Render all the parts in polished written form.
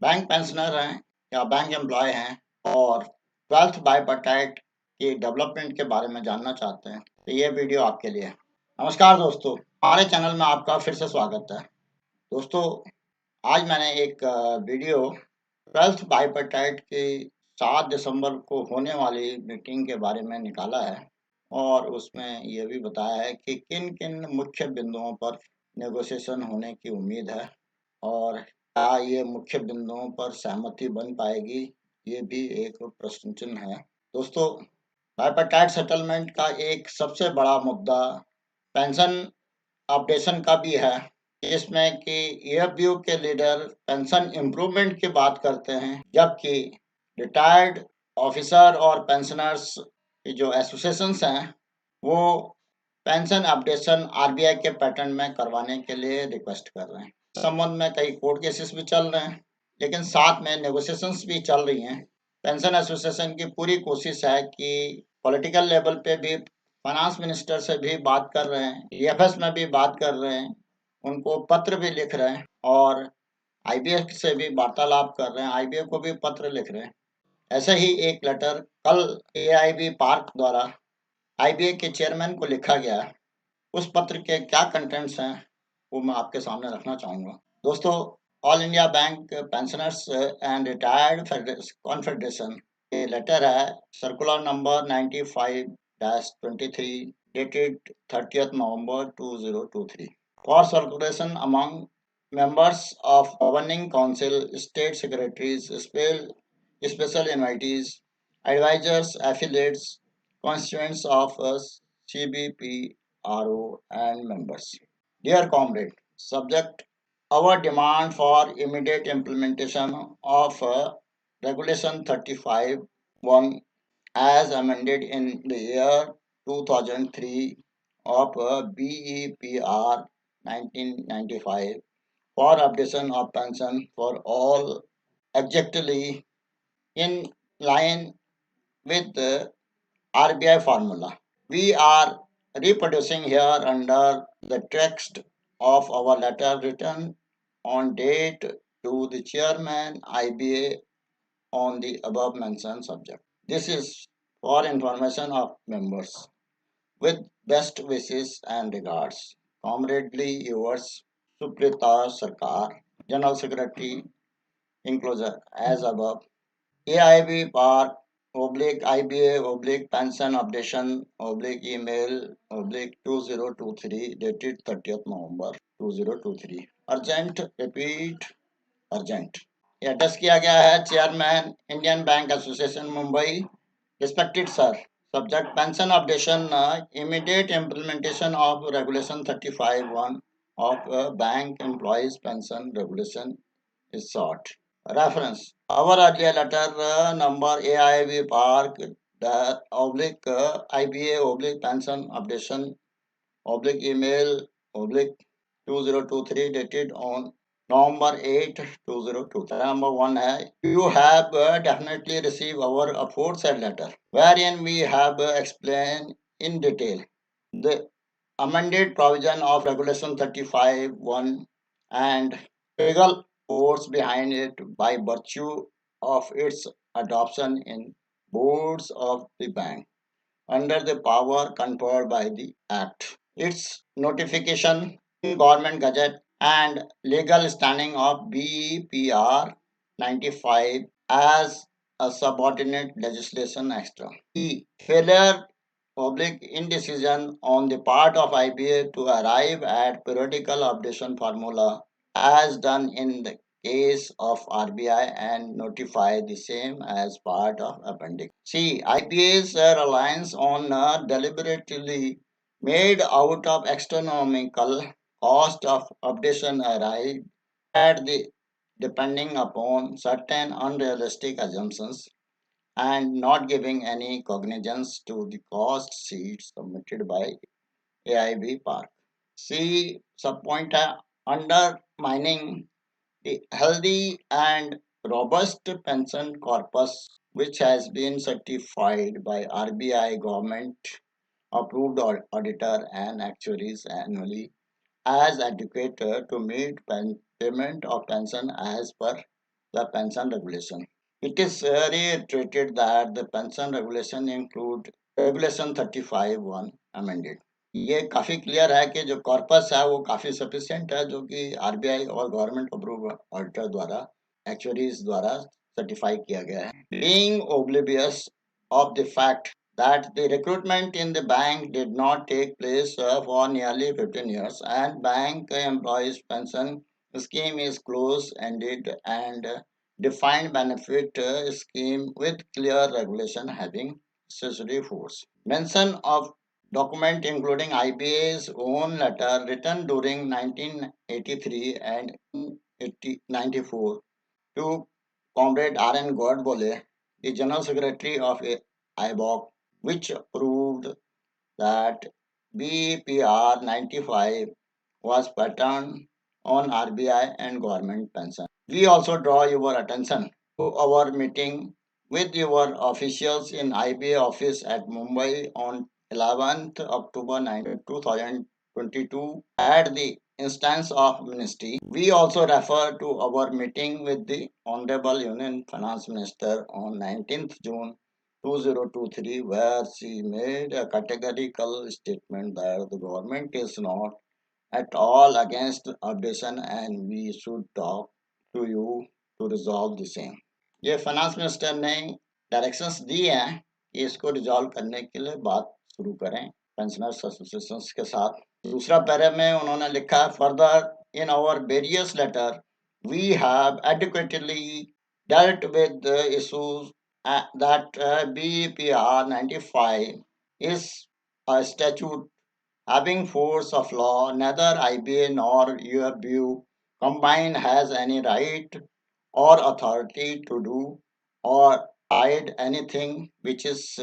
Bank pensioner हैं या bank employ हैं और 12th बाइपर्टाइट के डेवलपमेंट के बारे में जानना चाहते हैं तो ये वीडियो आपके लिए है। नमस्कार दोस्तों, हमारे चैनल में आपका फिर से स्वागत है। दोस्तों, आज मैंने एक वीडियो 12th बाइपर्टाइट की 7 दिसंबर को होने वाली मीटिंग के बारे में निकाला है और उसमें ये भी बताया है कि किन-किन मुख्य बिंदुओं पर नेगोशिएशन होने की उम्मीद है और क्या ये मुख्य बिंदुओं पर सहमति बन पाएगी, ये भी एक प्रश्न चिन्ह है। दोस्तों, बाइपर्टाइट सेटलमेंट का एक सबसे बड़ा मुद्दा पेंशन अपडेशन का भी है, जिसमें कि ईएफबीयू के लीडर पेंशन इम्प्रूवमेंट की बात करते हैं, जबकि रिटायर्ड ऑफिसर और पेंशनर्स की जो एसोसिएशंस हैं, वो पेंशन अपडेशन आरबीआई के पैटर्न में करवाने के लिए रिक्वेस्ट कर रहे हैं। इस संबंध में कई कोर्ट केसेस भी चल रहे हैं, लेकिन साथ में नेगोशिएशंस भी चल रही हैं। पेंशन एसोसिएशन की पूरी कोशिश है कि पॉलिटिकल लेवल पे भी फाइनेंस मिनिस्टर से भी बात कर रहे हैं, ईएफएस में भी बात कर रहे हैं, उनको पत्र भी लिख रहे हैं और आईबीए से भी वार्तालाप कर रहे हैं, आईबीए को भी पत्र लिख रहे हैं। ऐसे ही एक लेटर कल एआईबी पार्क द्वारा आईबीए के चेयरमैन को लिखा गया। उस पत्र के क्या कंटेंट्स हैं, वो मैं आपके सामने रखना चाहूँगा। दोस्तों, all India bank pensioners and retired confederation ये लेटर है, circular number 95-23 dated 30th November 2023 for circulation among members of governing council, state secretaries, special invitees, advisors, affiliates, constituents of CBPRO and members. Dear comrade, subject our demand for immediate implementation of Regulation 35(1) as amended in the year 2003 of BEPR 1995 for updation of pension for all exactly in line with the RBI formula. We are reproducing here under the text of our letter written on date to the chairman IBA on the above mentioned subject. This is for information of members. With best wishes and regards, comradely yours, Suprita Sarkar, General Secretary, enclosure as above. AIB Park IBA pension updation email 2023 dated 30th November 2023. Urgent, repeat, urgent. ये attach किया गया है chairman Indian bank association Mumbai, respected sir, subject pension updation, immediate implementation of regulation 35(1) of bank employees pension regulation is sought. Reference: our earlier letter number AIB Park the IBA pension updation email 2023 dated on November 8, 2023. Number 1 है, you have definitely received our aforesaid letter, wherein we have explained in detail the amended provision of Regulation 35(1) and legal force behind it by virtue of its adoption in boards of the bank under the power conferred by the Act, its notification in Government Gazette, and legal standing of BEPR 95 as a subordinate legislation extra. The failure indecision on the part of IBA to arrive at periodical updation formula as done in the case of RBI and notify the same as part of appendix. See, IBA's reliance on deliberately made out of astronomical cost of updation arrived at the depending upon certain unrealistic assumptions and not giving any cognizance to the cost sheets submitted by AIB Park. C subpoint है, undermining the healthy and robust pension corpus which has been certified by RBI government approved auditor and actuaries annually as adequate to meet payment of pension as per the pension regulation. It is reiterated that the pension regulation include Regulation 35(1) amended. ये काफी clear है कि जो corpus है वो काफी sufficient है, जो कि आरबीआई और गवर्नमेंट अप्रूव ऑडिटर द्वारा, एक्चुअरीज द्वारा सर्टिफाई किया गया है. Being oblivious of the fact that the recruitment in the bank did not take place for nearly 15 years, and bank employees pension scheme is close-ended and defined benefit scheme with clear regulation having statutory force. Mention of document including IBA's own letter written during 1983 and 1994 to Comrade R.N. Godbole, the General Secretary of IBOC, which proved that BPR 95 was patterned on RBI and government pension. We also draw your attention to our meeting with your officials in IBA office at Mumbai on 11th October 2022 at the instance of ministry. We also refer to our meeting with the Honorable Union Finance Minister on 19th June 2023, where she made a categorical statement that the government is not at all against updation and we should talk to you to resolve the same. ये finance minister ने directions दिए हैं कि इसको resolve करने के लिए बात शुरू करें पेंशनर्स एसोसिएशन के साथ. दूसरा पैरे में उन्होंने लिखा है, further in our various letter we have adequately dealt with the issues that BPR 95 is a statute having force of law. Neither IBA nor UFBU combined has any right or authority to do or hide anything which is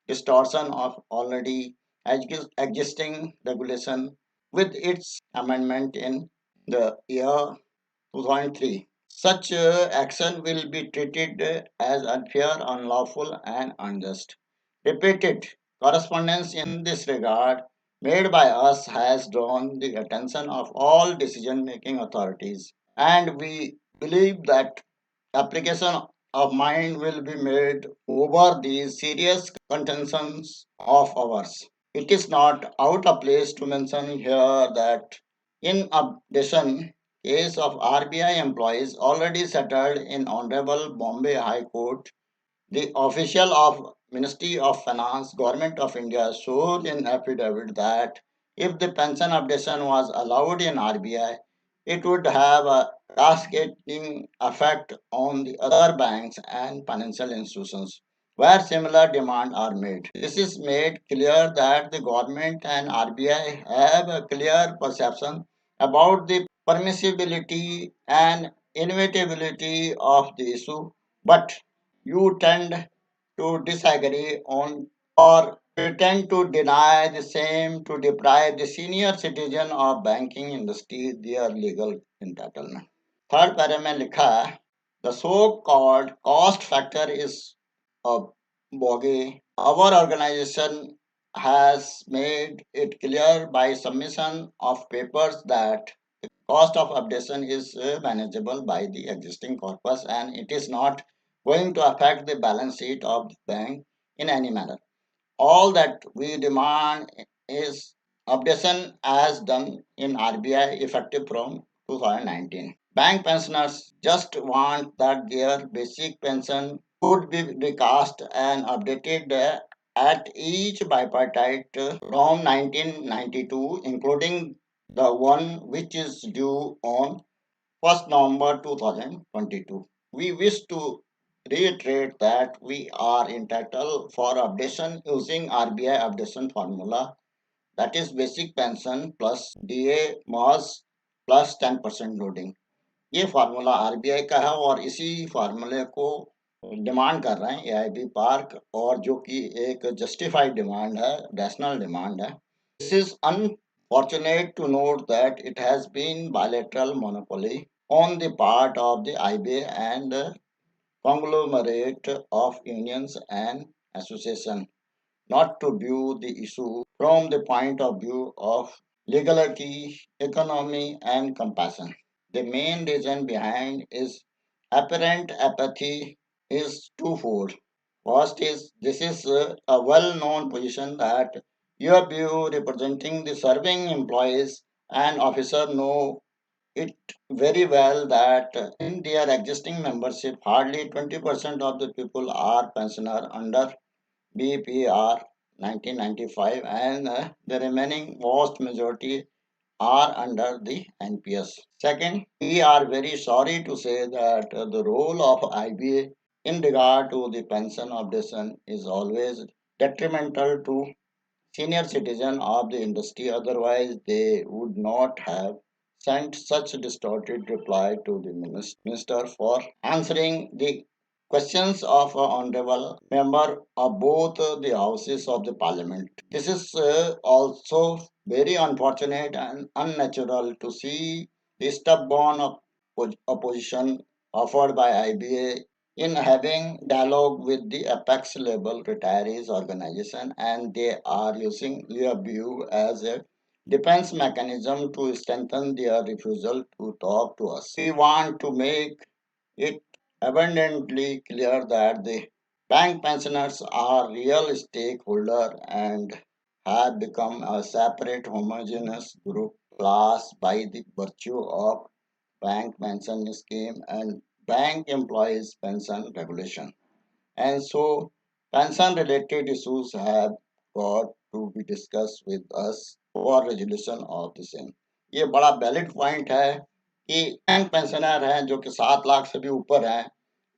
distortion of already existing regulation with its amendment in the year 2003. Such action will be treated as unfair, unlawful, and unjust. Repeated correspondence in this regard made by us has drawn the attention of all decision making authorities, and we believe that application of mind will be made over these serious contentions of ours. It is not out of place to mention here that in addition, case of RBI employees already settled in Honorable Bombay High Court, the official of Ministry of Finance, Government of India showed in affidavit that if the pension updation was allowed in RBI, it would have a cascading effect on the other banks and financial institutions where similar demands are made. This is made clear that the government and RBI have a clear perception about the permissibility and inevitability of the issue, but you tend to disagree on or pretend to deny the same to deprive the senior citizen of banking industry their legal entitlement. Third पैरे में लिखा है, the so-called cost factor is a bogey. Our organization has made it clear by submission of papers that cost of updation is manageable by the existing corpus and it is not going to affect the balance sheet of the bank in any manner. All that we demand is updation as done in RBI effective from 2019. Bank pensioners just want that their basic pension could be recast and updated at each bipartite from 1992, including the one which is due on 1st November 2022. We wish to reiterate that we are entitled for updation using RBI updation formula, that is basic pension plus DA MOS plus 10% loading. ये formula RBI का है और इसी फार्मूले को demand कर रहे हैं एआईबी पार्क, और जो कि एक जस्टिफाइड डिमांड है, रैशनल डिमांड है. This is unfortunate to note that it has been bilateral monopoly on the part of the IBA and conglomerate of unions and associations not to view the issue from the point of view of legality, economy, and compassion. The main reason behind is apparent apathy is twofold. First is this is a well-known position that your view representing the serving employees and officer know it very well that in their existing membership hardly 20% of the people are pensioner under BPR 1995 and the remaining vast majority are under the NPS. Second, we are very sorry to say that the role of IBA in regard to the pension updation is always detrimental to senior citizen of the industry, otherwise they would not have sent such distorted reply to the minister for answering the questions of an honorable member of both the houses of the parliament. This is also very unfortunate and unnatural to see the stubborn opposition offered by IBA in having dialogue with the apex level retirees organization, and they are using your view as a defense mechanism to strengthen their refusal to talk to us. We want to make it abundantly clear that the bank pensioners are real stakeholders and have become a separate homogeneous group class by the virtue of bank pension scheme and bank employees pension regulation. And so pension related issues have got to be discussed with us for resolution of the same. ये बड़ा valid point है कि bank pensioner हैं जो कि 7 लाख से भी ऊपर हैं,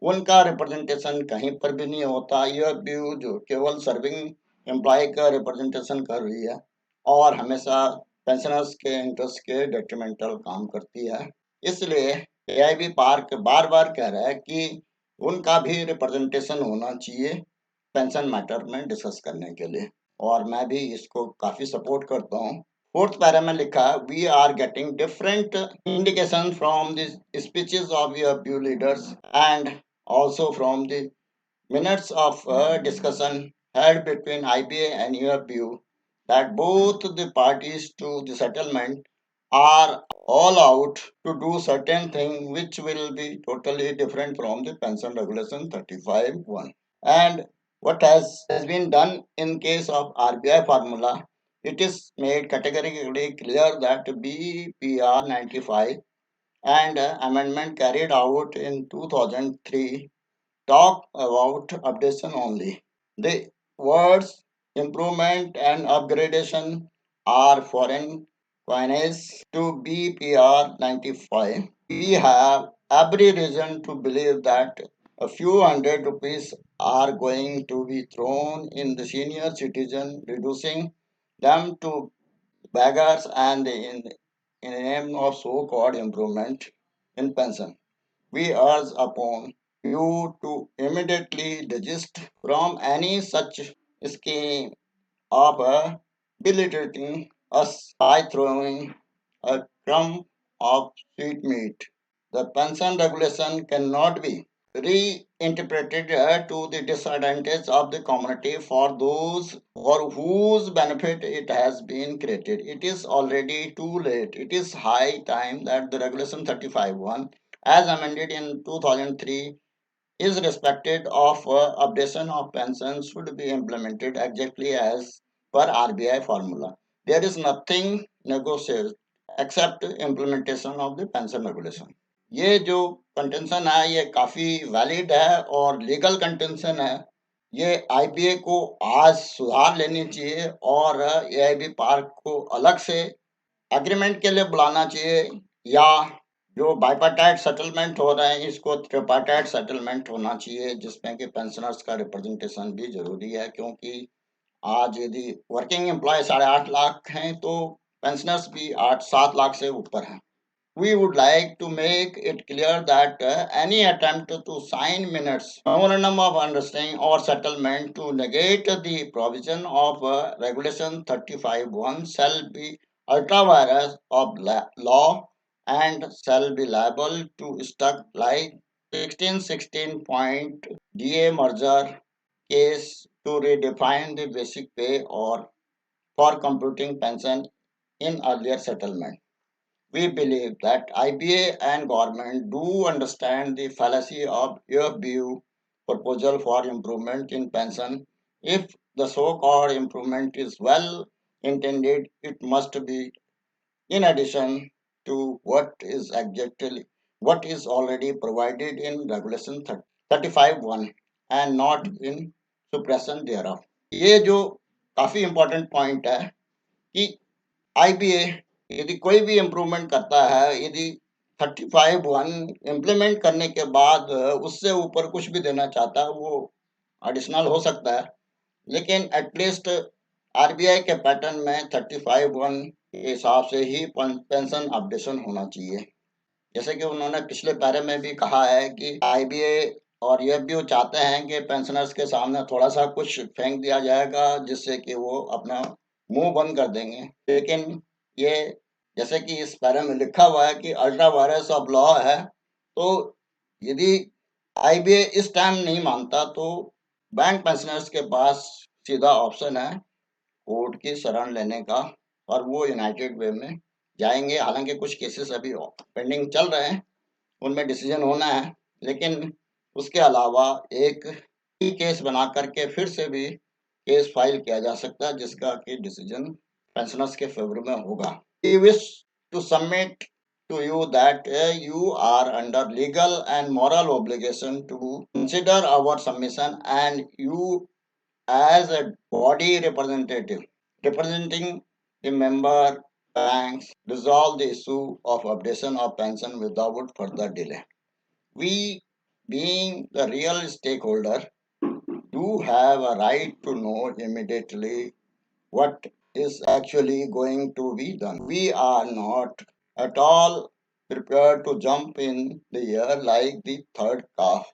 उनका रिप्रेजेंटेशन कहीं पर भी नहीं होता। यह व्यू जो केवल सर्विंग एम्प्लॉय का रिप्रेजेंटेशन कर रही है और हमेशा पेंशनर्स के इंटरेस्ट के डेट्रीमेंटल काम करती है। इसलिए एआईबी पार्क बार बार कह रहा है कि उनका भी रिप्रेजेंटेशन होना चाहिए पेंशन मैटर में डिस्कस करने के लिए, और मैं भी इसको काफी सपोर्ट करता हूँ। फोर्थ पैरा में लिखा है we are getting different indication from the speeches of your view leaders and also from the minutes of discussion held between IBA and UFBU that both the parties to the settlement are all out to do certain thing which will be totally different from the pension regulation 35(1). And what has been done in case of RBI formula, it is made categorically clear that BPR 95 and amendment carried out in 2003 talk about updation only. The words improvement and upgradation are foreign coinage to BPR 95. We have every reason to believe that a few hundred rupees are going to be thrown in the senior citizen, reducing them to beggars and in the name of so-called improvement in pension. We urge upon you to immediately desist from any such scheme of belittling us by throwing a crumb of sweetmeat. The pension regulation cannot be reinterpreted to the disadvantage of the community for those for whose benefit it has been created. It is already too late. It is high time that the regulation 35(1) as amended in 2003 is respected of updation of pensions should be implemented exactly as per RBI formula. There is nothing negotiable except implementation of the pension regulation. ये जो contention है ये काफी valid है और legal contention है। ये IBA को आज सुधार लेनी चाहिए और एआईबी पार्क को अलग से एग्रीमेंट के लिए बुलाना चाहिए, या जो बाइपार्टाइट सेटलमेंट हो रहे हैं इसको ट्रिपार्टाइट सेटलमेंट होना चाहिए जिसमें कि पेंशनर्स का रिप्रेजेंटेशन भी जरूरी है, क्योंकि आज यदि वर्किंग एम्प्लॉय 8.5 लाख हैं तो पेंशनर्स भी 8-7 लाख से ऊपर हैं। We would like to make it clear that any attempt to sign minutes, memorandum of understanding or settlement to negate the provision of Regulation 35(1) shall be ultra virus of law and shall be liable to stuck like 1616 point DA merger case to redefine the basic pay or for computing pension in earlier settlement. We believe that IBA and government do understand the fallacy of your view proposal for improvement in pension. If the so-called improvement is well intended, it must be in addition to what is already provided in regulation 35(1) and not in suppression thereof. ये जो काफी important point है कि IBA यदि कोई भी improvement करता है, यदि 35(1) इम्प्लीमेंट करने के बाद उससे ऊपर कुछ भी देना चाहता है, वो एडिशनल हो सकता है, लेकिन एटलीस्ट आरबीआई के पैटर्न में 35(1) के हिसाब से ही पेंशन अपडेशन होना चाहिए। जैसे कि उन्होंने पिछले पैरे में भी कहा है कि आईबीए और यूएफबीओ चाहते हैं कि पेंशनर्स के सामने थोड़ा सा कुछ फेंक दिया जाएगा जिससे कि वो अपना मुंह बंद कर देंगे, लेकिन ये जैसे कि इस पैरे में लिखा हुआ है कि अल्ट्रा वायरस ऑफ लॉ है, तो यदि आईबीए इस टाइम नहीं मानता तो बैंक पेंशनर्स के पास सीधा ऑप्शन है कोर्ट की शरण लेने का, और वो यूनाइटेड वे में जाएंगे। हालांकि कुछ केसेस अभी पेंडिंग चल रहे हैं, उनमें डिसीजन होना है, लेकिन उसके अलावा एक ही केस बना करके फिर से भी केस फाइल किया जा सकता है जिसका कि डिसीजन पेंशनर्स के फेवर में होगा। We wish to submit to you that you are under legal and moral obligation to consider our submission, and you as a body representative representing the member banks resolve the issue of updation of pension without further delay. We, being the real stakeholder, do have a right to know immediately what is actually going to be done. We are not at all prepared to jump in the air like the third calf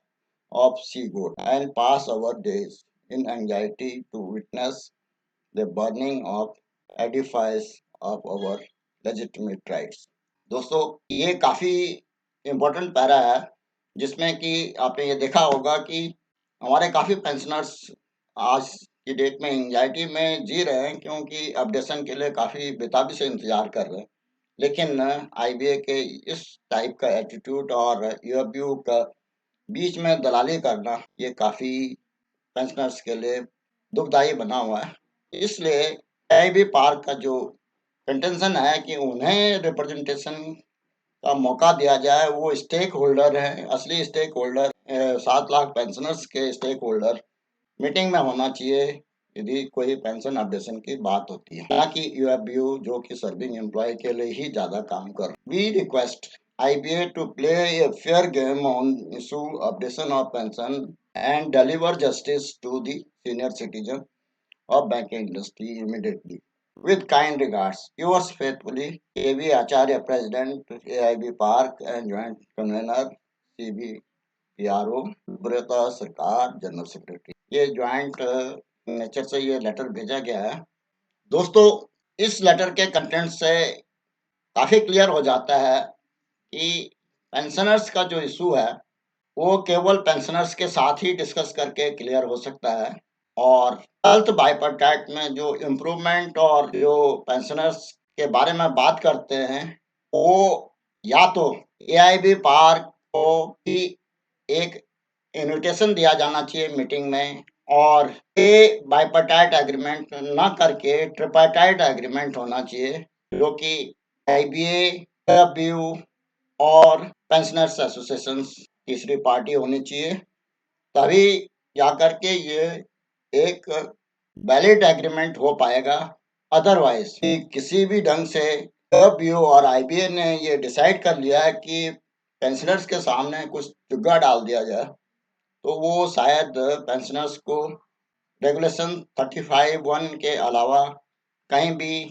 of sea goat and pass our days in anxiety to witness the burning of edifice of our legitimate rights. दोस्तों, ये काफी important para है जिसमें कि आपने ये देखा होगा कि हमारे काफी पेंशनर्स आज की डेट में एंजाइटी में जी रहे हैं, क्योंकि अपडेशन के लिए काफी बेताबी से इंतजार कर रहे हैं, लेकिन आईबीए के इस टाइप का एटीट्यूड और यूएफबीयू का बीच में दलाली करना ये काफी पेंशनर्स के लिए दुखदायी बना हुआ है। इसलिए आईबी पार्क का जो कंटेंशन है कि उन्हें रिप्रेजेंटेशन का मौका दिया जाए, वो स्टेक होल्डर है, असली स्टेक होल्डर 7 लाख पेंशनर्स के स्टेक होल्डर मीटिंग में होना चाहिए यदि कोई पेंशन अपडेशन की बात होती है, ना कि यूएफबीयू जो कि सर्विंग एम्प्लॉय के लिए ही ज्यादा काम कर। We request IBA to play a fair game on issue updation of pension and deliver justice to the senior citizen of banking industry immediately. With kind regards, yours faithfully, A.V. Acharya, President, AIB Park and Joint Convener, CBPRO, Subrata सरकार, general secretary. ये joint nature से ये letter भेजा गया है। दोस्तों, इस letter के कंटेंट से काफी क्लियर हो जाता है कि पेंशनर्स का जो इशू है वो केवल पेंशनर्स के साथ ही डिस्कस करके क्लियर हो सकता है, और हेल्थ बाइपर्टाइट में जो इम्प्रूवमेंट और जो पेंशनर्स के बारे में बात करते हैं वो या तो एआईबी पार्क को भी एक इन्विटेशन दिया जाना चाहिए मीटिंग में, और ये बाइपर्टाइट एग्रीमेंट न करके ट्रिपार्टाइट एग्रीमेंट होना चाहिए जो कि आईबीए, डब्ल्यू और पेंशनर्स एसोसिएशन तीसरी पार्टी होनी चाहिए, तभी जाकर के ये एक वैलिड एग्रीमेंट हो पाएगा। अदरवाइज किसी भी ढंग से डब्ल्यू और आईबीए ने ये डिसाइड कर लिया है कि पेंशनर्स के सामने कुछ चुग्गा डाल दिया जाए, तो वो शायद पेंशनर्स को रेगुलेशन 35(1) के अलावा कहीं भी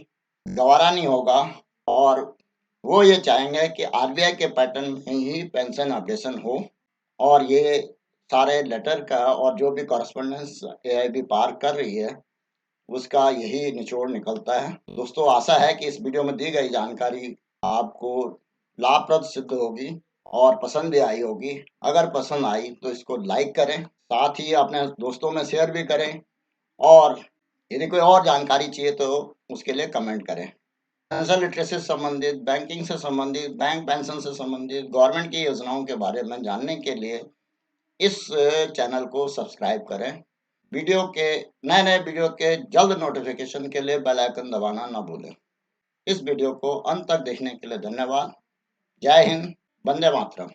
गवारा नहीं होगा, और वो ये चाहेंगे कि आरबीआई के पैटर्न में ही पेंशन अपडेशन हो, और ये सारे लेटर का और जो भी कॉरेस्पॉन्डेंस एआईबी पार कर रही है उसका यही निचोड़ निकलता है। दोस्तों, आशा है कि इस वीडियो में दी गई जानकारी आपको लाभप्रद सिद्ध होगी और पसंद भी आई होगी। अगर पसंद आई तो इसको लाइक करें, साथ ही अपने दोस्तों में शेयर भी करें, और यदि कोई और जानकारी चाहिए तो उसके लिए कमेंट करें। फाइनेंशियल लिटरेसी से संबंधित, बैंकिंग से संबंधित, बैंक पेंशन से संबंधित, गवर्नमेंट की योजनाओं के बारे में जानने के लिए इस चैनल को सब्सक्राइब करें। नए वीडियो के जल्द नोटिफिकेशन के लिए बेल आइकन दबाना न भूलें। इस वीडियो को अंत तक देखने के लिए धन्यवाद। जय हिंद, वंदे मातरम।